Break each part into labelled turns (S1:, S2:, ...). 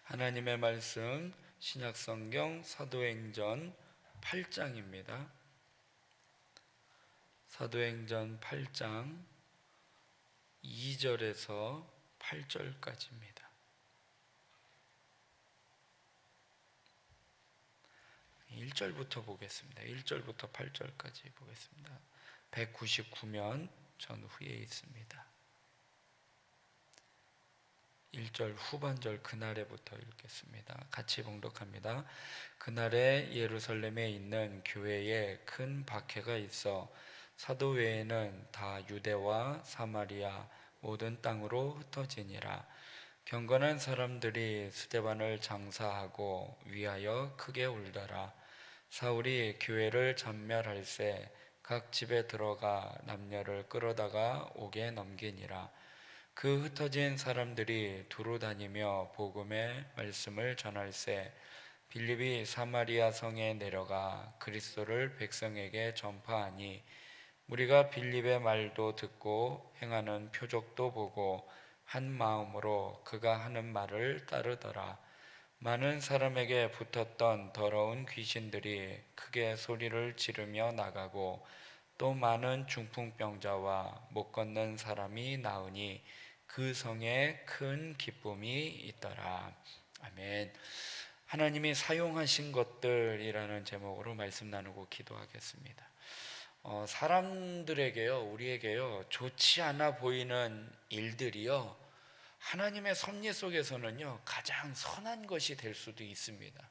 S1: 하나님의 말씀 신약성경 사도행전 8장입니다. 사도행전 8장 2절에서 8절까지입니다. 1절부터 보겠습니다. 1절부터 8절까지 보겠습니다. 199면 전후에 있습니다. 1절 후반절 그날에부터 읽겠습니다. 같이 봉독합니다. 그날에 예루살렘에 있는 교회에 큰 박해가 있어 사도 외에는 다 유대와 사마리아 모든 땅으로 흩어지니라. 경건한 사람들이 스데반을 장사하고 위하여 크게 울더라. 사울이 교회를 전멸할세 각 집에 들어가 남녀를 끌어다가 옥에 넘기니라. 그 흩어진 사람들이 두루 다니며 복음의 말씀을 전할세 빌립이 사마리아 성에 내려가 그리스도를 백성에게 전파하니 무리가 빌립의 말도 듣고 행하는 표적도 보고 한 마음으로 그가 하는 말을 따르더라. 많은 사람에게 붙었던 더러운 귀신들이 크게 소리를 지르며 나가고 또 많은 중풍병자와 못 걷는 사람이 나으니 그 성에 큰 기쁨이 있더라. 아멘. 하나님이 사용하신 것들이라는 제목으로 말씀 나누고 기도하겠습니다. 사람들에게요, 우리에게요, 좋지 않아 보이는 일들이요, 하나님의 섭리 속에서는요, 가장 선한 것이 될 수도 있습니다.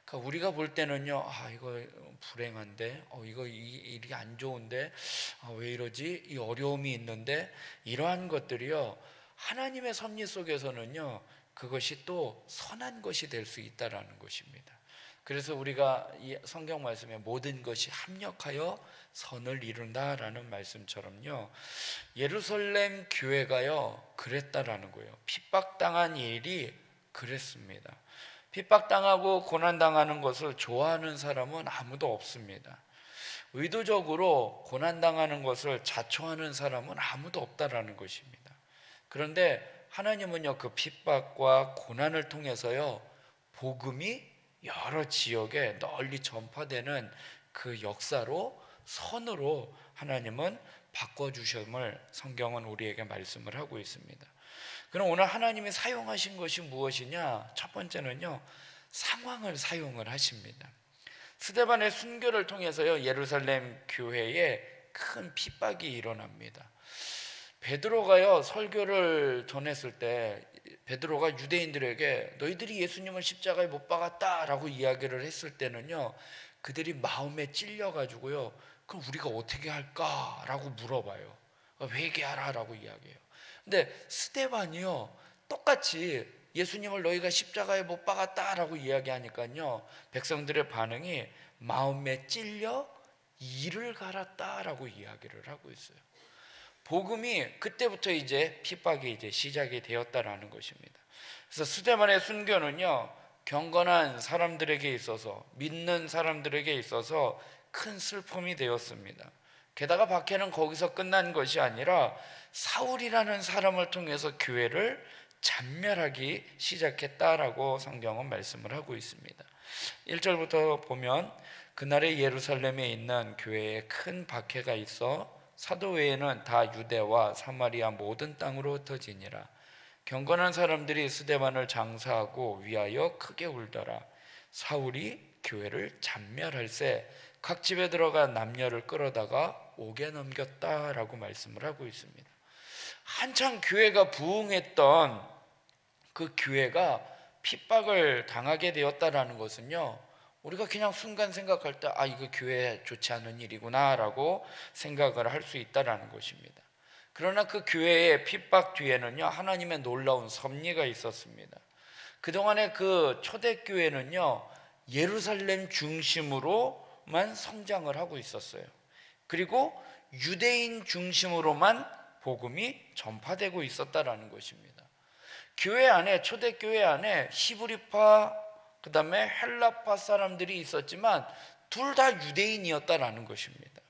S1: 그러니까 우리가 볼 때는요, 이거 불행한데, 이거 이 일이 안 좋은데, 왜 이러지? 이 어려움이 있는데, 이러한 것들이요, 하나님의 섭리 속에서는요, 그것이 또 선한 것이 될 수 있다라는 것입니다. 그래서 우리가 이 성경 말씀에 모든 것이 합력하여 선을 이룬다라는 말씀처럼요, 예루살렘 교회가요 그랬다라는 거예요. 핍박당한 일이 그랬습니다. 핍박당하고 고난당하는 것을 좋아하는 사람은 아무도 없습니다. 의도적으로 고난당하는 것을 자초하는 사람은 아무도 없다라는 것입니다. 그런데 하나님은요, 그 핍박과 고난을 통해서요, 복음이 여러 지역에 널리 전파되는 그 역사로, 선으로 하나님은 바꿔주심을 성경은 우리에게 말씀을 하고 있습니다. 그럼 오늘 하나님이 사용하신 것이 무엇이냐? 첫 번째는요, 상황을 사용을 하십니다. 스데반의 순교를 통해서요, 예루살렘 교회에 큰 핍박이 일어납니다. 베드로가요, 설교를 전했을 때 베드로가 유대인들에게 너희들이 예수님을 십자가에 못 박았다라고 이야기를 했을 때는요, 그들이 마음에 찔려가지고요, 그럼 우리가 어떻게 할까라고 물어봐요. 회개하라라고 이야기해요. 근데 스데반이요, 똑같이 예수님을 너희가 십자가에 못 박았다라고 이야기하니까요, 백성들의 반응이 마음에 찔려 이를 갈았다라고 이야기를 하고 있어요. 복음이 그때부터 이제 핍박이 이제 시작이 되었다라는 것입니다. 그래서 스데반의 순교는요, 경건한 사람들에게 있어서, 믿는 사람들에게 있어서 큰 슬픔이 되었습니다. 게다가 박해는 거기서 끝난 것이 아니라 사울이라는 사람을 통해서 교회를 잔멸하기 시작했다라고 성경은 말씀을 하고 있습니다. 1절부터 보면 그날에 예루살렘에 있는 교회에 큰 박해가 있어 사도 외에는 다 유대와 사마리아 모든 땅으로 흩어지니라. 경건한 사람들이 스데반을 장사하고 위하여 크게 울더라. 사울이 교회를 잔멸할세 각 집에 들어가 남녀를 끌어다가 옥에 넘겼다라고 말씀을 하고 있습니다. 한창 교회가 부흥했던 그 교회가 핍박을 당하게 되었다라는 것은요, 우리가 그냥 순간 생각할 때 이거 교회에 좋지 않은 일이구나 라고 생각을 할 수 있다라는 것입니다. 그러나 그 교회의 핍박 뒤에는요, 하나님의 놀라운 섭리가 있었습니다. 그동안의 그 초대교회는요, 예루살렘 중심으로만 성장을 하고 있었어요. 그리고 유대인 중심으로만 복음이 전파되고 있었다라는 것입니다. 교회 안에, 초대교회 안에 히브리파, 그 다음에 헬라파 사람들이 있었지만 둘 다 유대인이었다라는 것입니다.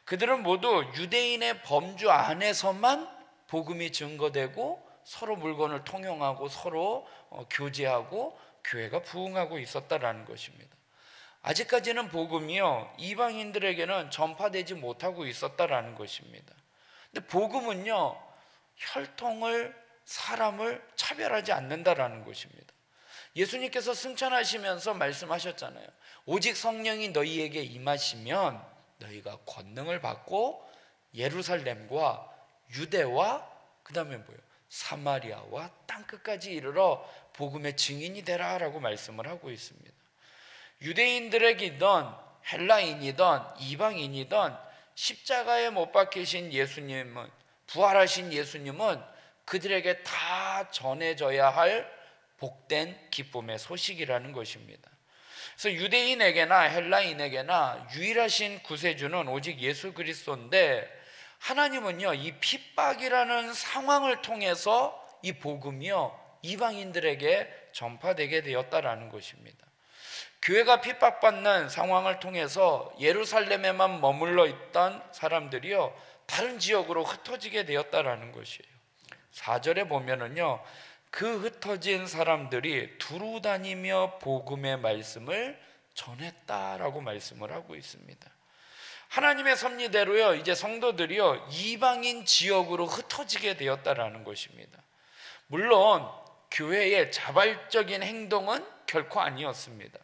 S1: 그들은 모두 유대인의 범주 안에서만 복음이 증거되고 서로 물건을 통용하고 서로 교제하고 교회가 부흥하고 있었다라는 것입니다. 아직까지는 복음이요, 이방인들에게는 전파되지 못하고 있었다라는 것입니다. 근데 복음은요, 혈통을, 사람을 차별하지 않는다라는 것입니다. 예수님께서 승천하시면서 말씀하셨잖아요. 오직 성령이 너희에게 임하시면 너희가 권능을 받고 예루살렘과 유대와 그 다음에 뭐예요? 사마리아와 땅끝까지 이르러 복음의 증인이 되라라고 말씀을 하고 있습니다. 유대인들에게든 헬라인이든 이방인이든 십자가에 못 박히신 예수님은, 부활하신 예수님은 그들에게 다 전해져야 할 복된 기쁨의 소식이라는 것입니다. 그래서 유대인에게나 헬라인에게나 유일하신 구세주는 오직 예수 그리스도인데, 하나님은요, 이 핍박이라는 상황을 통해서 이 복음이요, 이방인들에게 전파되게 되었다라는 것입니다. 교회가 핍박받는 상황을 통해서 예루살렘에만 머물러 있던 사람들이요, 다른 지역으로 흩어지게 되었다라는 것이에요. 4절에 보면은요, 그 흩어진 사람들이 두루 다니며 복음의 말씀을 전했다라고 말씀을 하고 있습니다. 하나님의 섭리대로요, 이제 성도들이요, 이방인 지역으로 흩어지게 되었다라는 것입니다. 물론 교회의 자발적인 행동은 결코 아니었습니다.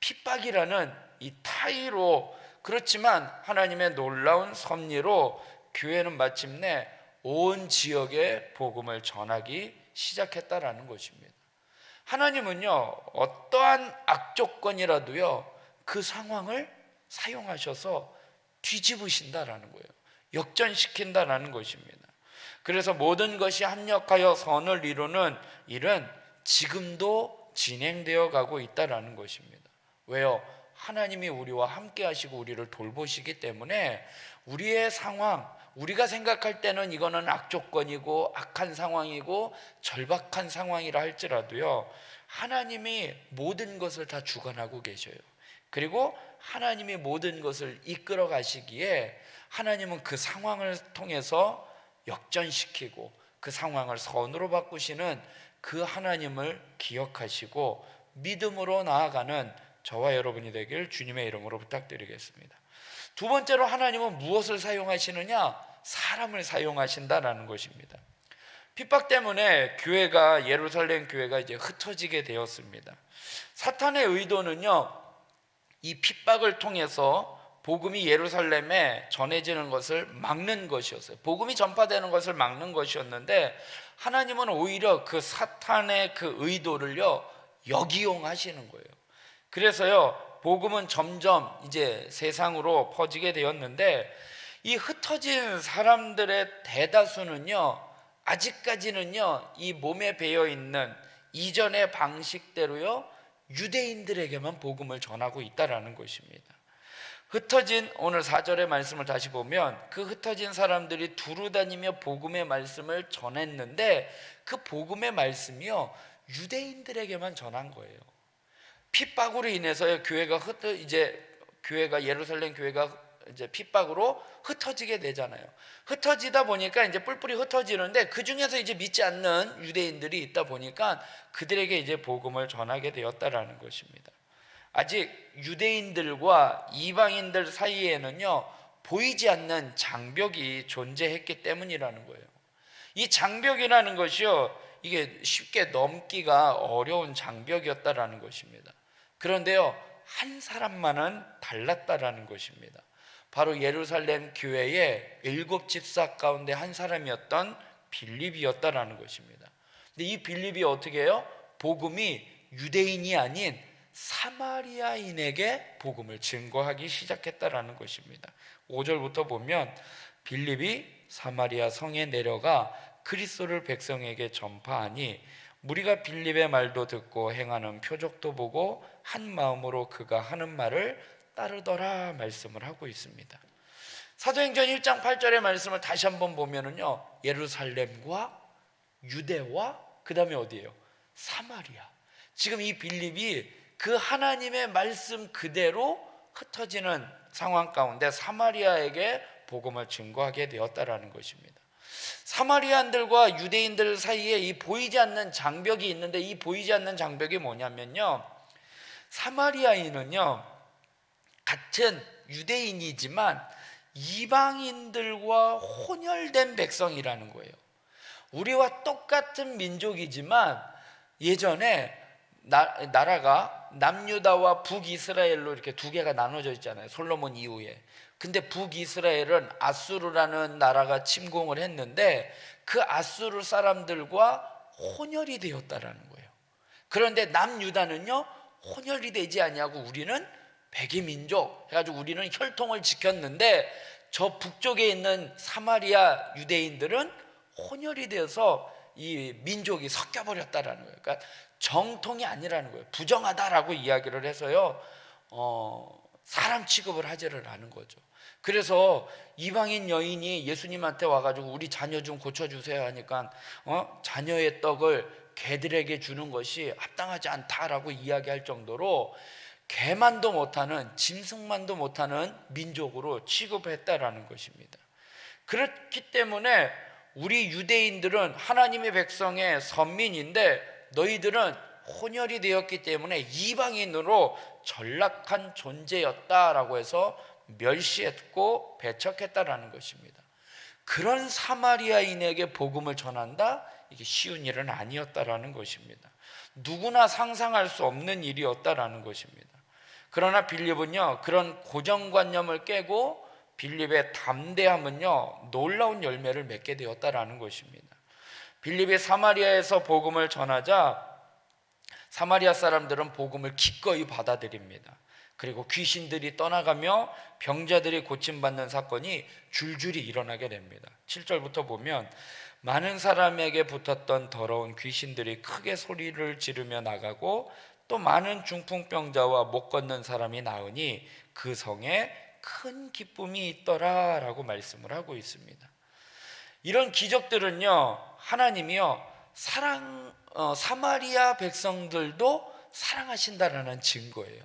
S1: 핍박이라는 이 타의로, 그렇지만 하나님의 놀라운 섭리로 교회는 마침내 온 지역에 복음을 전하기 시작했다라는 것입니다. 하나님은요, 어떠한 악조건이라도요, 그 상황을 사용하셔서 뒤집으신다라는 거예요. 역전시킨다라는 것입니다. 그래서 모든 것이 합력하여 선을 이루는 일은 지금도 진행되어 가고 있다라는 것입니다. 왜요? 하나님이 우리와 함께 하시고 우리를 돌보시기 때문에 우리의 상황, 우리가 생각할 때는 이거는 악조건이고 악한 상황이고 절박한 상황이라 할지라도요, 하나님이 모든 것을 다 주관하고 계셔요. 그리고 하나님이 모든 것을 이끌어 가시기에 하나님은 그 상황을 통해서 역전시키고 그 상황을 선으로 바꾸시는 그 하나님을 기억하시고 믿음으로 나아가는 저와 여러분이 되길 주님의 이름으로 부탁드리겠습니다. 두 번째로 하나님은 무엇을 사용하시느냐? 사람을 사용하신다라는 것입니다. 핍박 때문에 교회가, 예루살렘 교회가 이제 흩어지게 되었습니다. 사탄의 의도는요, 이 핍박을 통해서 복음이 예루살렘에 전해지는 것을 막는 것이었어요. 복음이 전파되는 것을 막는 것이었는데, 하나님은 오히려 그 사탄의 그 의도를요, 역이용하시는 거예요. 그래서요, 복음은 점점 이제 세상으로 퍼지게 되었는데, 이 흩어진 사람들의 대다수는요, 아직까지는요, 이 몸에 배어 있는 이전의 방식대로요, 유대인들에게만 복음을 전하고 있다라는 것입니다. 흩어진, 오늘 4절의 말씀을 다시 보면 그 흩어진 사람들이 두루 다니며 복음의 말씀을 전했는데, 그 복음의 말씀이요, 유대인들에게만 전한 거예요. 핍박으로 인해서 교회가 예루살렘 교회가 이제 핍박으로 흩어지게 되잖아요. 흩어지다 보니까 이제 뿔뿔이 흩어지는데, 그 중에서 이제 믿지 않는 유대인들이 있다 보니까 그들에게 이제 복음을 전하게 되었다라는 것입니다. 아직 유대인들과 이방인들 사이에는요, 보이지 않는 장벽이 존재했기 때문이라는 거예요. 이 장벽이라는 것이요, 이게 쉽게 넘기가 어려운 장벽이었다라는 것입니다. 그런데요, 한 사람만은 달랐다라는 것입니다. 바로 예루살렘 교회의 7집사 가운데 한 사람이었던 빌립이었다라는 것입니다. 근데 이 빌립이 어떻게 해요? 복음이 유대인이 아닌 사마리아인에게 복음을 증거하기 시작했다라는 것입니다. 5절부터 보면 빌립이 사마리아 성에 내려가 그리스도를 백성에게 전파하니 무리가 빌립의 말도 듣고 행하는 표적도 보고 한 마음으로 그가 하는 말을 따르더라 말씀을 하고 있습니다. 사도행전 1장 8절의 말씀을 다시 한번 보면은요, 예루살렘과 유대와 그 다음에 어디예요? 사마리아. 지금 이 빌립이 그 하나님의 말씀 그대로 흩어지는 상황 가운데 사마리아에게 복음을 증거하게 되었다라는 것입니다. 사마리아인들과 유대인들 사이에 이 보이지 않는 장벽이 있는데, 이 보이지 않는 장벽이 뭐냐면요, 사마리아인은요 같은 유대인이지만 이방인들과 혼혈된 백성이라는 거예요. 우리와 똑같은 민족이지만 예전에 나라가 남유다와 북이스라엘로 이렇게 두 개가 나눠져 있잖아요, 솔로몬 이후에. 근데 북이스라엘은 아수르라는 나라가 침공을 했는데 그 아수르 사람들과 혼혈이 되었다라는 거예요. 그런데 남유다는요 혼혈이 되지 아니하고 우리는 백의 민족 해가지고 우리는 혈통을 지켰는데, 저 북쪽에 있는 사마리아 유대인들은 혼혈이 되어서 이 민족이 섞여버렸다라는 거예요. 그러니까 정통이 아니라는 거예요. 부정하다라고 이야기를 해서요 사람 취급을 하지를 않은 거죠. 그래서 이방인 여인이 예수님한테 와가지고 우리 자녀 좀 고쳐주세요 하니까 자녀의 떡을 개들에게 주는 것이 합당하지 않다라고 이야기할 정도로 개만도 못하는, 짐승만도 못하는 민족으로 취급했다라는 것입니다. 그렇기 때문에 우리 유대인들은 하나님의 백성의 선민인데 너희들은 혼혈이 되었기 때문에 이방인으로 전락한 존재였다라고 해서 멸시했고 배척했다라는 것입니다. 그런 사마리아인에게 복음을 전한다? 이게 쉬운 일은 아니었다라는 것입니다. 누구나 상상할 수 없는 일이었다라는 것입니다. 그러나 빌립은요 그런 고정관념을 깨고 빌립의 담대함은요 놀라운 열매를 맺게 되었다라는 것입니다. 빌립이 사마리아에서 복음을 전하자 사마리아 사람들은 복음을 기꺼이 받아들입니다. 그리고 귀신들이 떠나가며 병자들이 고침받는 사건이 줄줄이 일어나게 됩니다. 7절부터 보면 많은 사람에게 붙었던 더러운 귀신들이 크게 소리를 지르며 나가고 또 많은 중풍병자와 못 걷는 사람이 나으니 그 성에 큰 기쁨이 있더라 라고 말씀을 하고 있습니다. 이런 기적들은요 하나님이요 사마리아 백성들도 사랑하신다라는 증거예요.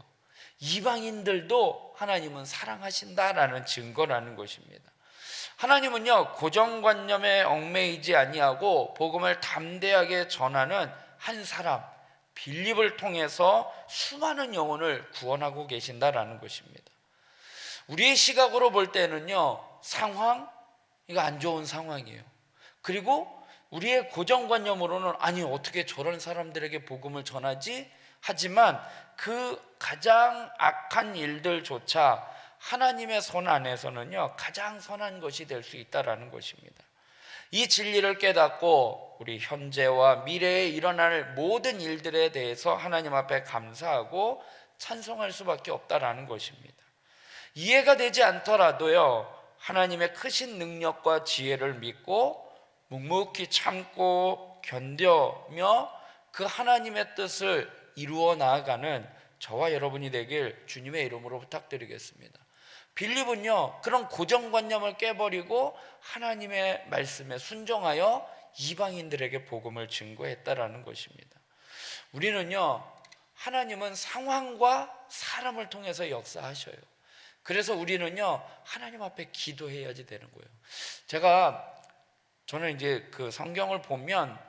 S1: 이방인들도 하나님은 사랑하신다라는 증거라는 것입니다. 하나님은요 고정관념에 얽매이지 아니하고 복음을 담대하게 전하는 한 사람 빌립을 통해서 수많은 영혼을 구원하고 계신다라는 것입니다. 우리의 시각으로 볼 때는요 상황, 이거 안 좋은 상황이에요. 그리고 우리의 고정관념으로는 아니 어떻게 저런 사람들에게 복음을 전하지? 하지만 그 가장 악한 일들조차 하나님의 손 안에서는요 가장 선한 것이 될 수 있다라는 것입니다. 이 진리를 깨닫고 우리 현재와 미래에 일어날 모든 일들에 대해서 하나님 앞에 감사하고 찬송할 수밖에 없다라는 것입니다. 이해가 되지 않더라도요 하나님의 크신 능력과 지혜를 믿고 묵묵히 참고 견뎌며 그 하나님의 뜻을 이루어 나아가는 저와 여러분이 되길 주님의 이름으로 부탁드리겠습니다. 빌립은요 그런 고정관념을 깨버리고 하나님의 말씀에 순종하여 이방인들에게 복음을 증거했다라는 것입니다. 우리는요 하나님은 상황과 사람을 통해서 역사하셔요. 그래서 우리는요 하나님 앞에 기도해야지 되는 거예요. 저는 이제 그 성경을 보면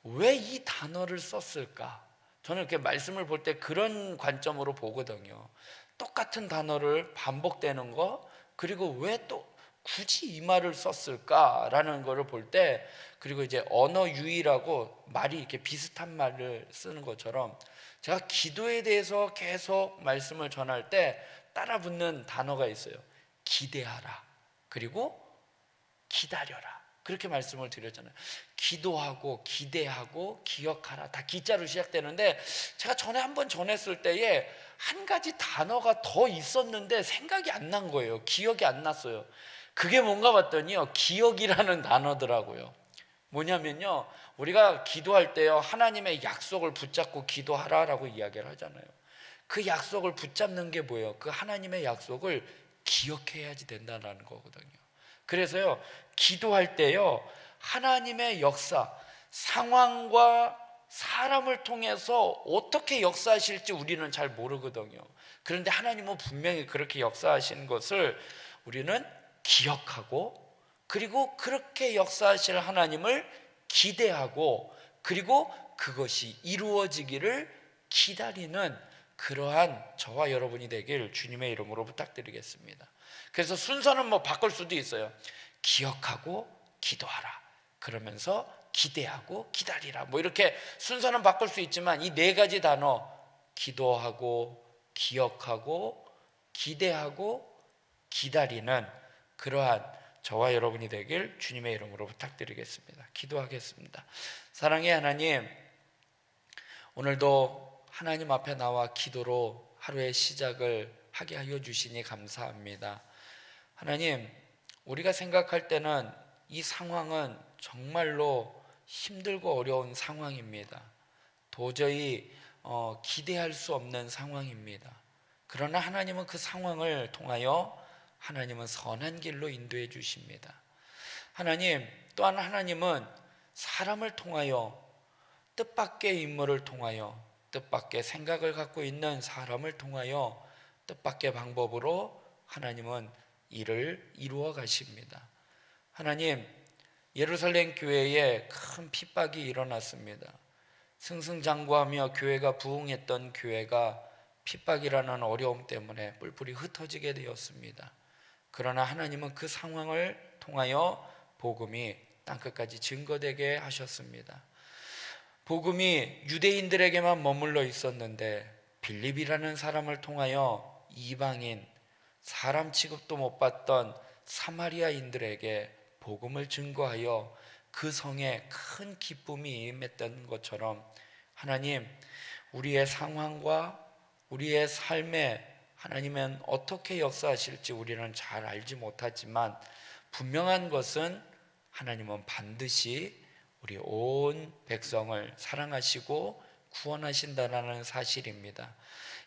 S1: 왜 이 단어를 썼을까? 저는 이렇게 말씀을 볼 때 그런 관점으로 보거든요. 똑같은 단어를 반복되는 거, 그리고 왜 또 굳이 이 말을 썼을까라는 거를 볼 때, 그리고 이제 언어 유희라고 말이 이렇게 비슷한 말을 쓰는 것처럼 제가 기도에 대해서 계속 말씀을 전할 때 따라 붙는 단어가 있어요. 기대하라, 그리고 기다려라. 그렇게 말씀을 드렸잖아요. 기도하고 기대하고 기억하라, 다 기자로 시작되는데 제가 전에 한번 전했을 때에 한 가지 단어가 더 있었는데 생각이 안 난 거예요. 기억이 안 났어요. 그게 뭔가 봤더니요 기억이라는 단어더라고요. 뭐냐면요 우리가 기도할 때요 하나님의 약속을 붙잡고 기도하라라고 이야기를 하잖아요. 그 약속을 붙잡는 게 뭐예요? 그 하나님의 약속을 기억해야지 된다는 거거든요. 그래서요 기도할 때요 하나님의 역사, 상황과 사람을 통해서 어떻게 역사하실지 우리는 잘 모르거든요. 그런데 하나님은 분명히 그렇게 역사하시는 것을 우리는 기억하고 그리고 그렇게 역사하실 하나님을 기대하고 그리고 그것이 이루어지기를 기다리는 그러한 저와 여러분이 되길 주님의 이름으로 부탁드리겠습니다. 그래서 순서는 뭐 바꿀 수도 있어요. 기억하고 기도하라. 그러면서 기대하고 기다리라. 뭐 이렇게 순서는 바꿀 수 있지만 이 네 가지 단어, 기도하고 기억하고 기대하고 기다리는 그러한 저와 여러분이 되길 주님의 이름으로 부탁드리겠습니다. 기도하겠습니다. 사랑의 하나님, 오늘도 하나님 앞에 나와 기도로 하루의 시작을 하게 하여 주시니 감사합니다. 하나님, 우리가 생각할 때는 이 상황은 정말로 힘들고 어려운 상황입니다. 도저히 기대할 수 없는 상황입니다. 그러나 하나님은 그 상황을 통하여 하나님은 선한 길로 인도해 주십니다. 하나님, 또한 하나님은 사람을 통하여 뜻밖의 인물을 통하여 뜻밖의 생각을 갖고 있는 사람을 통하여 뜻밖의 방법으로 하나님은 일을 이루어 가십니다. 하나님, 예루살렘 교회에 큰 핍박이 일어났습니다. 승승장구하며 교회가 부흥했던 교회가 핍박이라는 어려움 때문에 뿔뿔이 흩어지게 되었습니다. 그러나 하나님은 그 상황을 통하여 복음이 땅끝까지 증거되게 하셨습니다. 복음이 유대인들에게만 머물러 있었는데 빌립이라는 사람을 통하여 이방인, 사람 취급도 못 받던 사마리아인들에게 복음을 증거하여 그 성에 큰 기쁨이 임했던 것처럼 하나님, 우리의 상황과 우리의 삶에 하나님은 어떻게 역사하실지 우리는 잘 알지 못하지만 분명한 것은 하나님은 반드시 우리 온 백성을 사랑하시고 구원하신다는 사실입니다.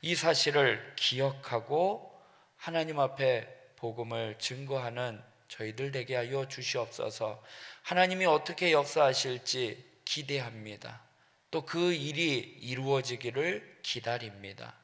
S1: 이 사실을 기억하고 하나님 앞에 복음을 증거하는 저희들 되게 하여 주시옵소서. 하나님이 어떻게 역사하실지 기대합니다. 또 그 일이 이루어지기를 기다립니다.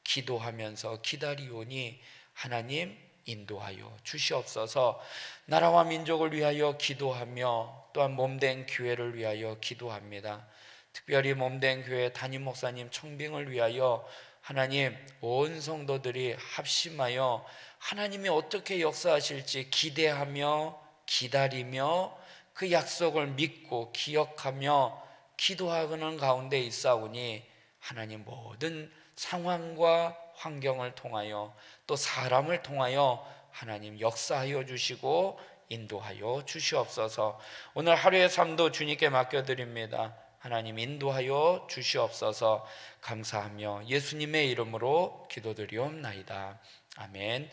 S1: 기도하면서 기다리오니 하나님 인도하여 주시옵소서. 나라와 민족을 위하여 기도하며 또한 몸된 교회를 위하여 기도합니다. 특별히 몸된 교회 담임 목사님 청빙을 위하여 하나님 온 성도들이 합심하여 하나님이 어떻게 역사하실지 기대하며 기다리며 그 약속을 믿고 기억하며 기도하는 가운데 있사오니 하나님 모든 상황과 환경을 통하여 또 사람을 통하여 하나님 역사하여 주시고 인도하여 주시옵소서. 오늘 하루의 삶도 주님께 맡겨드립니다. 하나님 인도하여 주시옵소서. 감사하며 예수님의 이름으로 기도드리옵나이다. 아멘.